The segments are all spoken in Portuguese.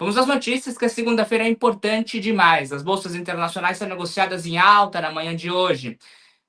Vamos às notícias, que a segunda-feira é importante demais. As bolsas internacionais são negociadas em alta na manhã de hoje.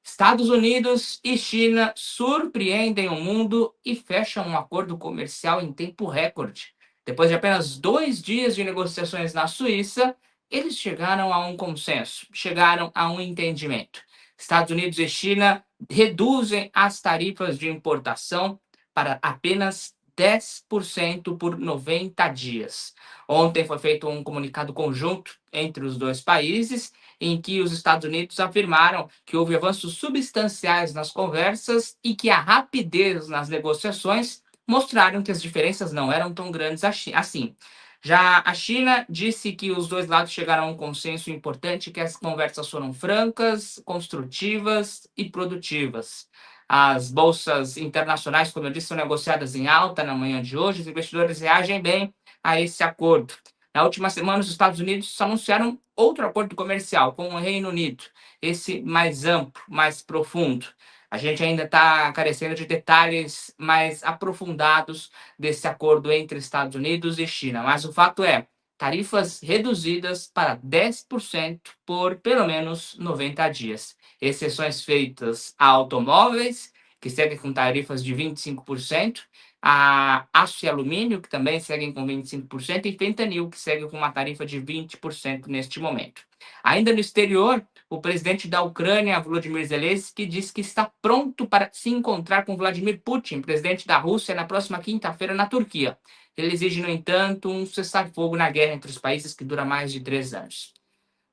Estados Unidos e China surpreendem o mundo e fecham um acordo comercial em tempo recorde. Depois de apenas 2 dias de negociações na Suíça, eles chegaram a um consenso, chegaram a um entendimento. Estados Unidos e China reduzem as tarifas de importação para apenas 10% por 90 dias. Ontem foi feito um comunicado conjunto entre os dois países, em que os Estados Unidos afirmaram que houve avanços substanciais nas conversas e que a rapidez nas negociações mostraram que as diferenças não eram tão grandes assim. Já a China disse que os dois lados chegaram a um consenso importante, que as conversas foram francas, construtivas e produtivas. As bolsas internacionais, como eu disse, são negociadas em alta na manhã de hoje. Os investidores reagem bem a esse acordo. Na última semana, os Estados Unidos anunciaram outro acordo comercial com o Reino Unido, esse mais amplo, mais profundo. A gente ainda está carecendo de detalhes mais aprofundados desse acordo entre Estados Unidos e China, mas o fato é, tarifas reduzidas para 10% por pelo menos 90 dias. Exceções feitas a automóveis, que seguem com tarifas de 25%, a aço e alumínio, que também seguem com 25%, e fentanil, que segue com uma tarifa de 20% neste momento. Ainda no exterior, o presidente da Ucrânia, Volodymyr Zelensky, disse que está pronto para se encontrar com Vladimir Putin, presidente da Rússia, na próxima quinta-feira na Turquia. Ele exige, no entanto, um cessar-fogo na guerra entre os países que dura mais de 3 anos.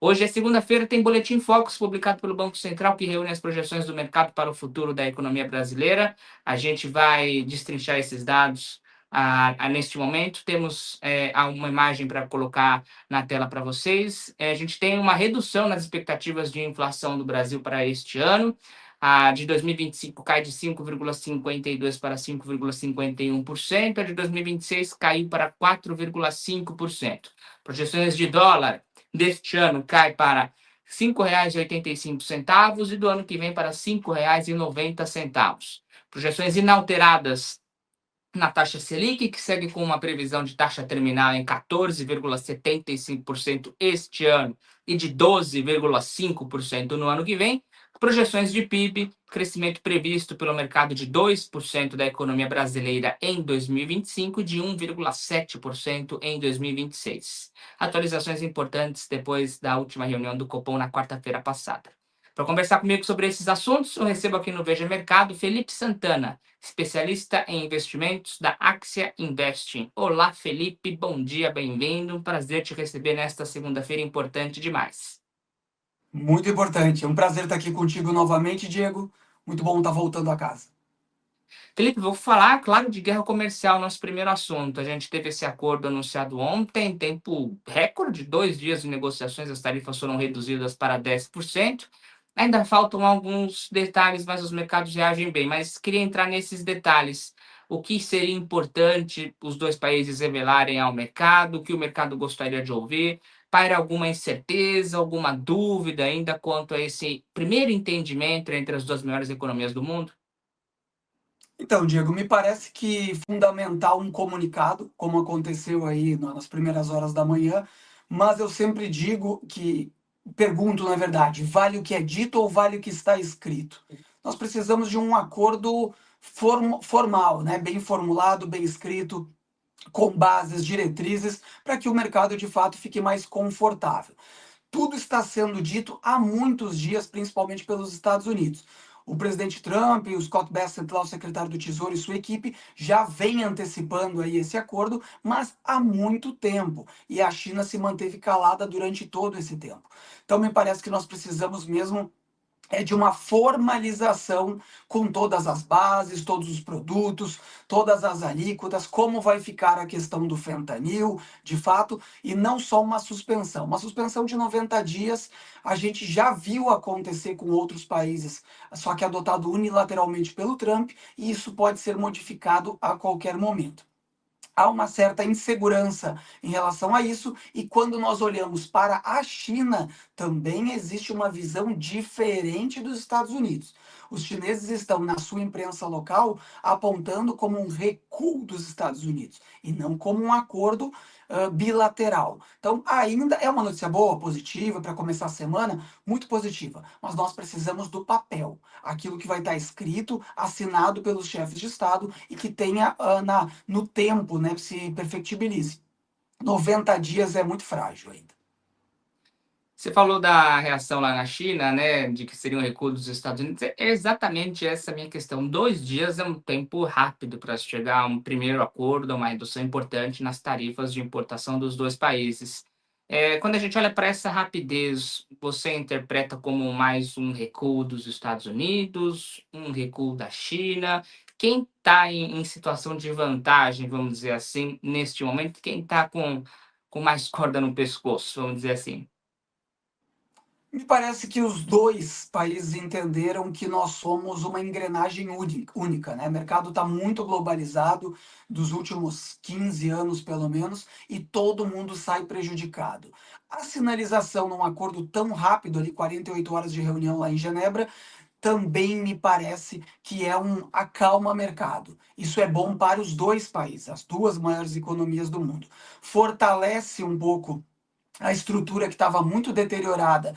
Hoje é segunda-feira, tem Boletim Focus, publicado pelo Banco Central, que reúne as projeções do mercado para o futuro da economia brasileira. A gente vai destrinchar esses dados neste momento. Temos uma imagem para colocar na tela para vocês. A gente tem uma redução nas expectativas de inflação do Brasil para este ano. A de 2025 cai de 5,52% para 5,51%. A de 2026 caiu para 4,5%. Projeções de dólar deste ano cai para R$ 5,85 e do ano que vem para R$ 5,90. Projeções inalteradas na taxa Selic, que segue com uma previsão de taxa terminal em 14,75% este ano e de 12,5% no ano que vem. Projeções de PIB, crescimento previsto pelo mercado de 2% da economia brasileira em 2025 e de 1,7% em 2026. Atualizações importantes depois da última reunião do Copom na quarta-feira passada. Para conversar comigo sobre esses assuntos, eu recebo aqui no Veja Mercado Felipe Santana, especialista em investimentos da Axia Investing. Olá, Felipe, bom dia, bem-vindo. Prazer te receber nesta segunda-feira importante demais. Muito importante. É um prazer estar aqui contigo novamente, Diego. Muito bom estar voltando a casa. Felipe, vou falar, claro, de guerra comercial, nosso primeiro assunto. A gente teve esse acordo anunciado ontem, tempo recorde, 2 dias de negociações, as tarifas foram reduzidas para 10%. Ainda faltam alguns detalhes, mas os mercados reagem bem. Mas queria entrar nesses detalhes. O que seria importante os dois países revelarem ao mercado, o que o mercado gostaria de ouvir? Paira alguma incerteza, alguma dúvida ainda quanto a esse primeiro entendimento entre as duas maiores economias do mundo? Então, Diego, me parece que fundamental um comunicado, como aconteceu aí nas primeiras horas da manhã, mas eu sempre pergunto, na verdade, vale o que é dito ou vale o que está escrito? Nós precisamos de um acordo formal, né? Bem formulado, bem escrito, com bases, diretrizes, para que o mercado de fato fique mais confortável. Tudo está sendo dito há muitos dias, principalmente pelos Estados Unidos. O presidente Trump, o Scott Bessent, lá, o secretário do Tesouro, e sua equipe já vem antecipando aí esse acordo, mas há muito tempo. E a China se manteve calada durante todo esse tempo. Então me parece que nós precisamos mesmo de uma formalização com todas as bases, todos os produtos, todas as alíquotas, como vai ficar a questão do fentanil, de fato, e não só uma suspensão. Uma suspensão de 90 dias a gente já viu acontecer com outros países, só que adotado unilateralmente pelo Trump, e isso pode ser modificado a qualquer momento. Há uma certa insegurança em relação a isso, e quando nós olhamos para a China, também existe uma visão diferente dos Estados Unidos. Os chineses estão, na sua imprensa local, apontando como um recuo dos Estados Unidos, e não como um acordo bilateral. Então, ainda é uma notícia boa, positiva, para começar a semana, muito positiva, mas nós precisamos do papel, aquilo que vai estar escrito, assinado pelos chefes de Estado e que tenha no tempo, né, se perfectibilize. 90 dias é muito frágil ainda. Você falou da reação lá na China, né, de que seria um recuo dos Estados Unidos. É exatamente essa a minha questão. 2 dias é um tempo rápido para chegar a um primeiro acordo, a uma redução importante nas tarifas de importação dos dois países. Quando a gente olha para essa rapidez, você interpreta como mais um recuo dos Estados Unidos, um recuo da China? Quem está em situação de vantagem, vamos dizer assim, neste momento? Quem está com mais corda no pescoço, vamos dizer assim? Me parece que os dois países entenderam que nós somos uma engrenagem única, né? O mercado está muito globalizado dos últimos 15 anos, pelo menos, e todo mundo sai prejudicado. A sinalização num acordo tão rápido, ali 48 horas de reunião lá em Genebra, também me parece que é um acalma mercado. Isso é bom para os dois países, as duas maiores economias do mundo. Fortalece um pouco a estrutura que estava muito deteriorada,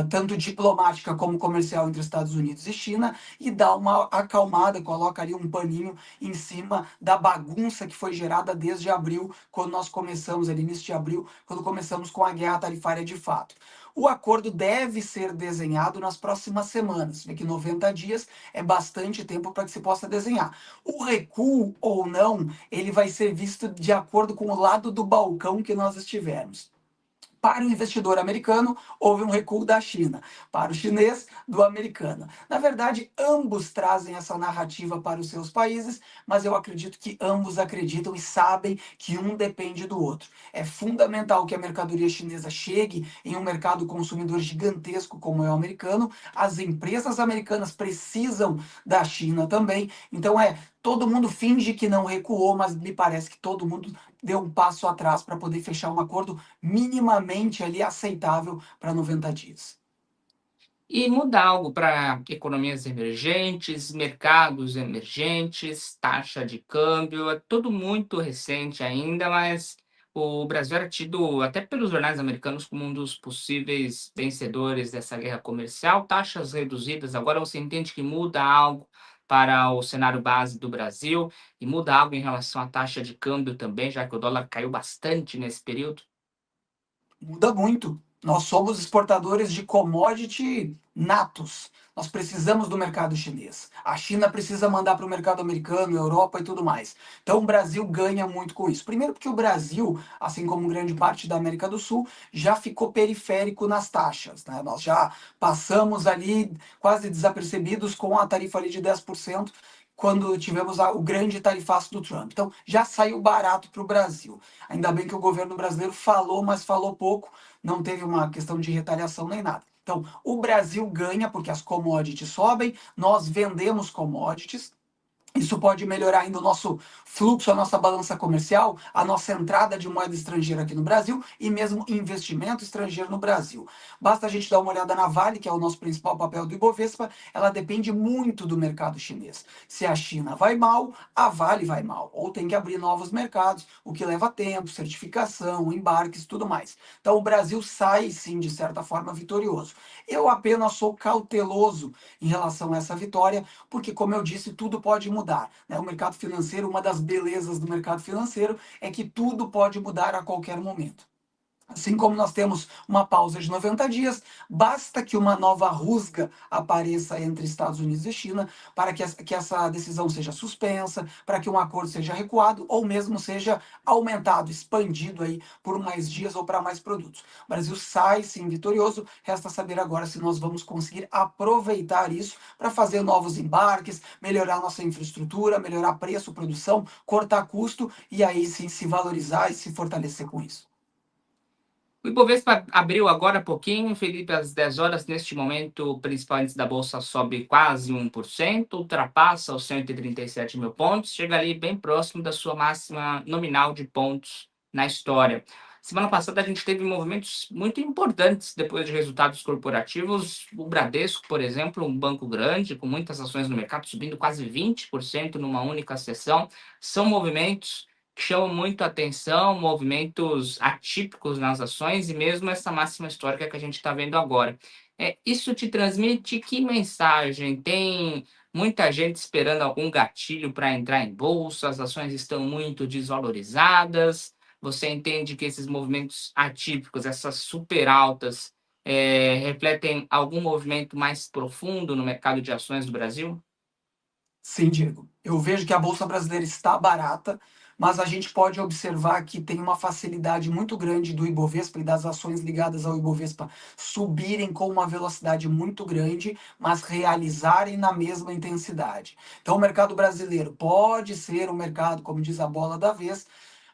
tanto diplomática como comercial entre Estados Unidos e China, e dá uma acalmada, coloca ali um paninho em cima da bagunça que foi gerada desde abril, quando nós começamos, ali início de abril, quando começamos com a guerra tarifária de fato. O acordo deve ser desenhado nas próximas semanas. Vê que 90 dias é bastante tempo para que se possa desenhar. O recuo ou não, ele vai ser visto de acordo com o lado do balcão que nós estivermos. Para o investidor americano, houve um recuo da China. Para o chinês, do americano. Na verdade, ambos trazem essa narrativa para os seus países, mas eu acredito que ambos acreditam e sabem que um depende do outro. É fundamental que a mercadoria chinesa chegue em um mercado consumidor gigantesco como é o americano. As empresas americanas precisam da China também. Então, todo mundo finge que não recuou, mas me parece que todo mundo deu um passo atrás para poder fechar um acordo minimamente ali aceitável para 90 dias. E muda algo para economias emergentes, mercados emergentes, taxa de câmbio, é tudo muito recente ainda, mas o Brasil era tido até pelos jornais americanos como um dos possíveis vencedores dessa guerra comercial, taxas reduzidas. Agora você entende que muda algo para o cenário base do Brasil e muda algo em relação à taxa de câmbio também, já que o dólar caiu bastante nesse período? Muda muito. Nós somos exportadores de commodity natos. Nós precisamos do mercado chinês. A China precisa mandar para o mercado americano, Europa e tudo mais. Então o Brasil ganha muito com isso. Primeiro porque o Brasil, assim como grande parte da América do Sul, já ficou periférico nas taxas, né? Nós já passamos ali quase desapercebidos com a tarifa ali de 10% quando tivemos o grande tarifaço do Trump. Então já saiu barato para o Brasil. Ainda bem que o governo brasileiro falou, mas falou pouco, não teve uma questão de retaliação nem nada. Então, o Brasil ganha porque as commodities sobem, nós vendemos commodities, isso pode melhorar ainda o nosso fluxo, a nossa balança comercial, a nossa entrada de moeda estrangeira aqui no Brasil e mesmo investimento estrangeiro no Brasil. Basta a gente dar uma olhada na Vale, que é o nosso principal papel do Ibovespa, ela depende muito do mercado chinês. Se a China vai mal, a Vale vai mal. Ou tem que abrir novos mercados, o que leva tempo, certificação, embarques, tudo mais. Então o Brasil sai, sim, de certa forma, vitorioso. Eu apenas sou cauteloso em relação a essa vitória, porque, como eu disse, tudo pode mudar, né? O mercado financeiro, uma das belezas do mercado financeiro é que tudo pode mudar a qualquer momento. Assim como nós temos uma pausa de 90 dias, basta que uma nova rusga apareça entre Estados Unidos e China para que essa decisão seja suspensa, para que um acordo seja recuado ou mesmo seja aumentado, expandido aí por mais dias ou para mais produtos. O Brasil sai sim vitorioso, resta saber agora se nós vamos conseguir aproveitar isso para fazer novos embarques, melhorar nossa infraestrutura, melhorar preço, produção, cortar custo e aí sim se valorizar e se fortalecer com isso. O Ibovespa abriu agora há pouquinho, Felipe, às 10 horas. Neste momento, o principal índice da Bolsa sobe quase 1%, ultrapassa os 137 mil pontos, chega ali bem próximo da sua máxima nominal de pontos na história. Semana passada a gente teve movimentos muito importantes depois de resultados corporativos. O Bradesco, por exemplo, um banco grande, com muitas ações no mercado, subindo quase 20% numa única sessão. São movimentos que chamam muito a atenção, movimentos atípicos nas ações e mesmo essa máxima histórica que a gente está vendo agora. Isso te transmite que mensagem? Tem muita gente esperando algum gatilho para entrar em bolsa, as ações estão muito desvalorizadas. Você entende que esses movimentos atípicos, essas super altas, refletem algum movimento mais profundo no mercado de ações do Brasil? Sim, Diego. Eu vejo que a Bolsa Brasileira está barata, mas a gente pode observar que tem uma facilidade muito grande do Ibovespa e das ações ligadas ao Ibovespa subirem com uma velocidade muito grande, mas realizarem na mesma intensidade. Então, o mercado brasileiro pode ser um mercado, como diz a bola da vez,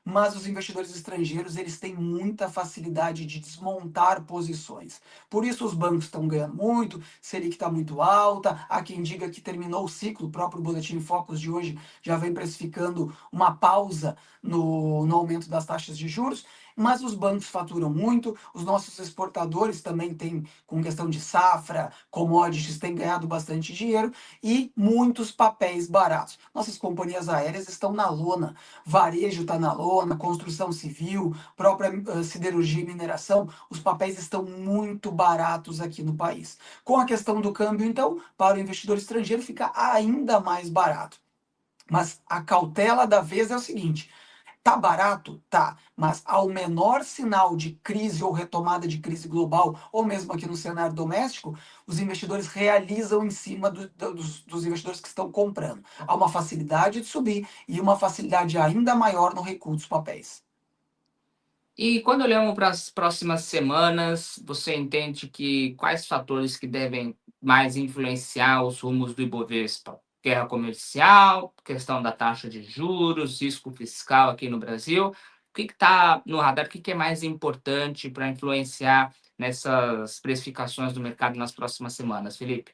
mas os investidores estrangeiros eles têm muita facilidade de desmontar posições. Por isso os bancos estão ganhando muito, Selic está muito alta, há quem diga que terminou o ciclo, o próprio Boletim Focus de hoje já vem precificando uma pausa no aumento das taxas de juros, mas os bancos faturam muito, os nossos exportadores também têm, com questão de safra, commodities, têm ganhado bastante dinheiro e muitos papéis baratos. Nossas companhias aéreas estão na lona, varejo está na lona, construção civil, própria siderurgia e mineração, os papéis estão muito baratos aqui no país. Com a questão do câmbio, então, para o investidor estrangeiro fica ainda mais barato. Mas a cautela da vez é o seguinte: tá barato? Tá, mas ao menor sinal de crise ou retomada de crise global, ou mesmo aqui no cenário doméstico, os investidores realizam em cima dos investidores que estão comprando. Há uma facilidade de subir e uma facilidade ainda maior no recuo dos papéis. E quando olhamos para as próximas semanas, você entende que quais fatores que devem mais influenciar os rumos do Ibovespa? Guerra comercial, questão da taxa de juros, risco fiscal aqui no Brasil. O que está no radar? O que é mais importante para influenciar nessas precificações do mercado nas próximas semanas, Felipe?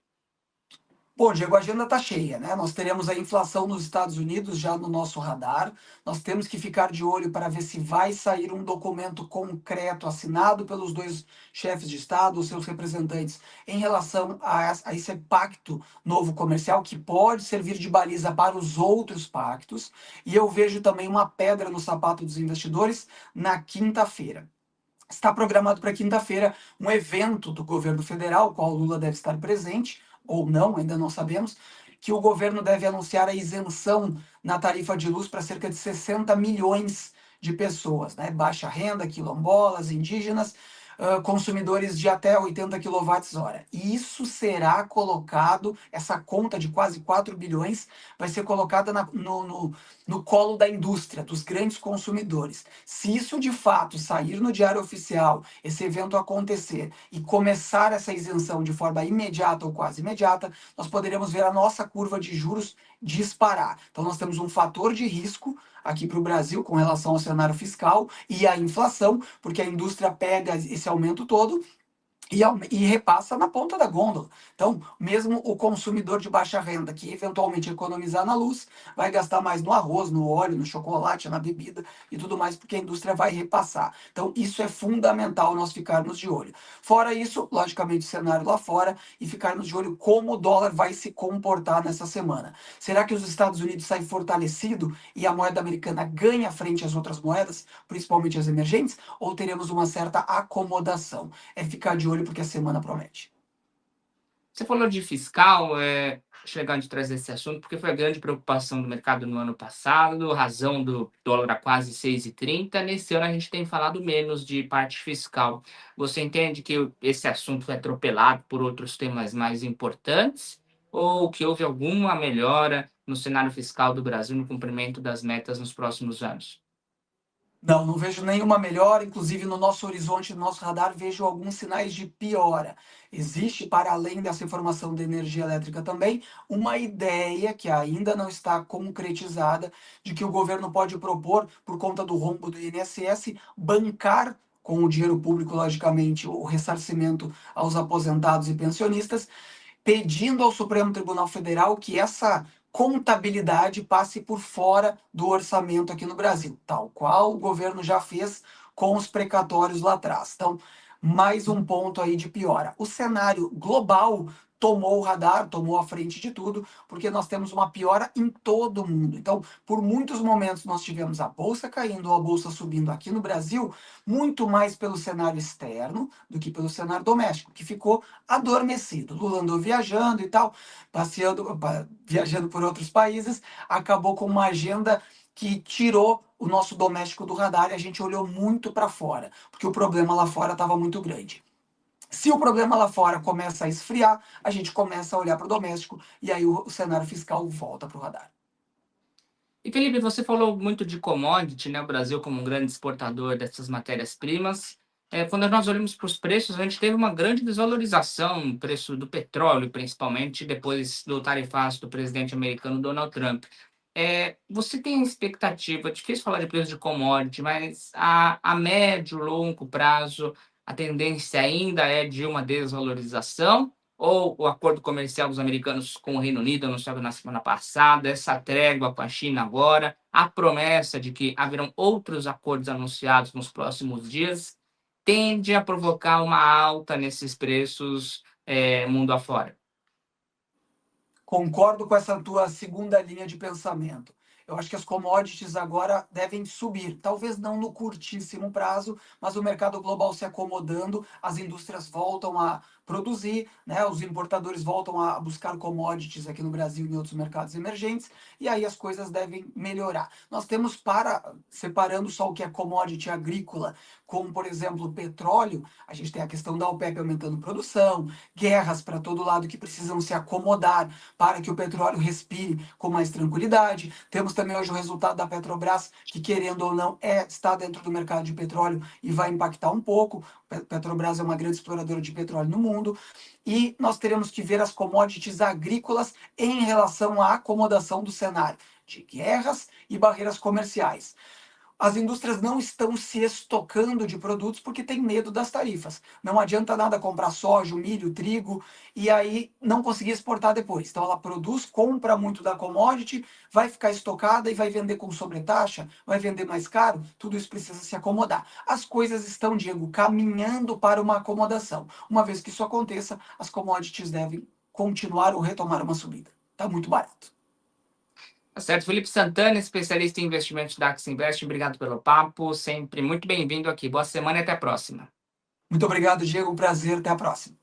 Bom, Diego, a agenda está cheia, né? Nós teremos a inflação nos Estados Unidos já no nosso radar. Nós temos que ficar de olho para ver se vai sair um documento concreto assinado pelos dois chefes de Estado, os seus representantes, em relação a esse pacto novo comercial, que pode servir de baliza para os outros pactos. E eu vejo também uma pedra no sapato dos investidores na quinta-feira. Está programado para quinta-feira um evento do governo federal, o qual o Lula deve estar presente, ou não, ainda não sabemos, que o governo deve anunciar a isenção na tarifa de luz para cerca de 60 milhões de pessoas, né? Baixa renda, quilombolas, indígenas, consumidores de até 80 kWh. E isso será colocado, essa conta de quase 4 bilhões, vai ser colocada no colo da indústria, dos grandes consumidores. Se isso de fato sair no Diário Oficial, esse evento acontecer e começar essa isenção de forma imediata ou quase imediata, nós poderemos ver a nossa curva de juros disparar. Então nós temos um fator de risco aqui para o Brasil com relação ao cenário fiscal e à inflação, porque a indústria pega esse aumento todo e repassa na ponta da gôndola. Então, mesmo o consumidor de baixa renda que eventualmente economizar na luz, vai gastar mais no arroz, no óleo, no chocolate, na bebida e tudo mais, porque a indústria vai repassar. Então, isso é fundamental nós ficarmos de olho. Fora isso, logicamente, o cenário lá fora e ficarmos de olho como o dólar vai se comportar nessa semana. Será que os Estados Unidos saem fortalecido e a moeda americana ganha frente às outras moedas, principalmente as emergentes, ou teremos uma certa acomodação? É ficar de olho porque a semana promete. Você falou de fiscal, acho legal a gente trazer esse assunto, porque foi a grande preocupação do mercado no ano passado, razão do dólar a quase 6,30. Nesse ano a gente tem falado menos de parte fiscal. Você entende que esse assunto foi atropelado por outros temas mais importantes? Ou que houve alguma melhora no cenário fiscal do Brasil no cumprimento das metas nos próximos anos? Não, não vejo nenhuma melhora, inclusive no nosso horizonte, no nosso radar, vejo alguns sinais de piora. Existe, para além dessa informação da energia elétrica também, uma ideia que ainda não está concretizada de que o governo pode propor, por conta do rombo do INSS, bancar com o dinheiro público, logicamente, o ressarcimento aos aposentados e pensionistas, pedindo ao Supremo Tribunal Federal que essa contabilidade passe por fora do orçamento aqui no Brasil, tal qual o governo já fez com os precatórios lá atrás. Então, mais um ponto aí de piora. O cenário global tomou o radar, tomou a frente de tudo, porque nós temos uma piora em todo o mundo. Então, por muitos momentos nós tivemos a bolsa caindo ou a bolsa subindo aqui no Brasil, muito mais pelo cenário externo do que pelo cenário doméstico, que ficou adormecido. Lula andou viajando e tal, passeando, viajando por outros países, acabou com uma agenda que tirou o nosso doméstico do radar e a gente olhou muito para fora, porque o problema lá fora estava muito grande. Se o problema lá fora começa a esfriar, a gente começa a olhar para o doméstico e aí o cenário fiscal volta para o radar. E Felipe, você falou muito de commodity, né? O Brasil como um grande exportador dessas matérias-primas. Quando nós olhamos para os preços, a gente teve uma grande desvalorização no preço do petróleo, principalmente depois do tarifaço do presidente americano Donald Trump. Você tem expectativa, difícil falar de preço de commodity, mas a médio, longo prazo, a tendência ainda é de uma desvalorização? Ou o acordo comercial dos americanos com o Reino Unido, anunciado na semana passada, essa trégua com a China agora, a promessa de que haverão outros acordos anunciados nos próximos dias, tende a provocar uma alta nesses preços mundo afora? Concordo com essa tua segunda linha de pensamento. Eu acho que as commodities agora devem subir, talvez não no curtíssimo prazo, mas o mercado global se acomodando, as indústrias voltam a produzir, né? Os importadores voltam a buscar commodities aqui no Brasil e em outros mercados emergentes, e aí as coisas devem melhorar. Nós temos separando só o que é commodity agrícola, como por exemplo o petróleo, a gente tem a questão da OPEP aumentando produção, guerras para todo lado que precisam se acomodar para que o petróleo respire com mais tranquilidade. Temos também hoje o resultado da Petrobras, que querendo ou não está dentro do mercado de petróleo e vai impactar um pouco. Petrobras é uma grande exploradora de petróleo no mundo. E nós teremos que ver as commodities agrícolas em relação à acomodação do cenário de guerras e barreiras comerciais. As indústrias não estão se estocando de produtos porque tem medo das tarifas. Não adianta nada comprar soja, milho, trigo e aí não conseguir exportar depois. Então ela produz, compra muito da commodity, vai ficar estocada e vai vender com sobretaxa, vai vender mais caro. Tudo isso precisa se acomodar. As coisas estão, Diego, caminhando para uma acomodação. Uma vez que isso aconteça, as commodities devem continuar ou retomar uma subida. Está muito barato. Tá certo. Felipe Santana, especialista em investimentos da Axie Invest, obrigado pelo papo, sempre muito bem-vindo aqui. Boa semana e até a próxima. Muito obrigado, Diego. Um prazer. Até a próxima.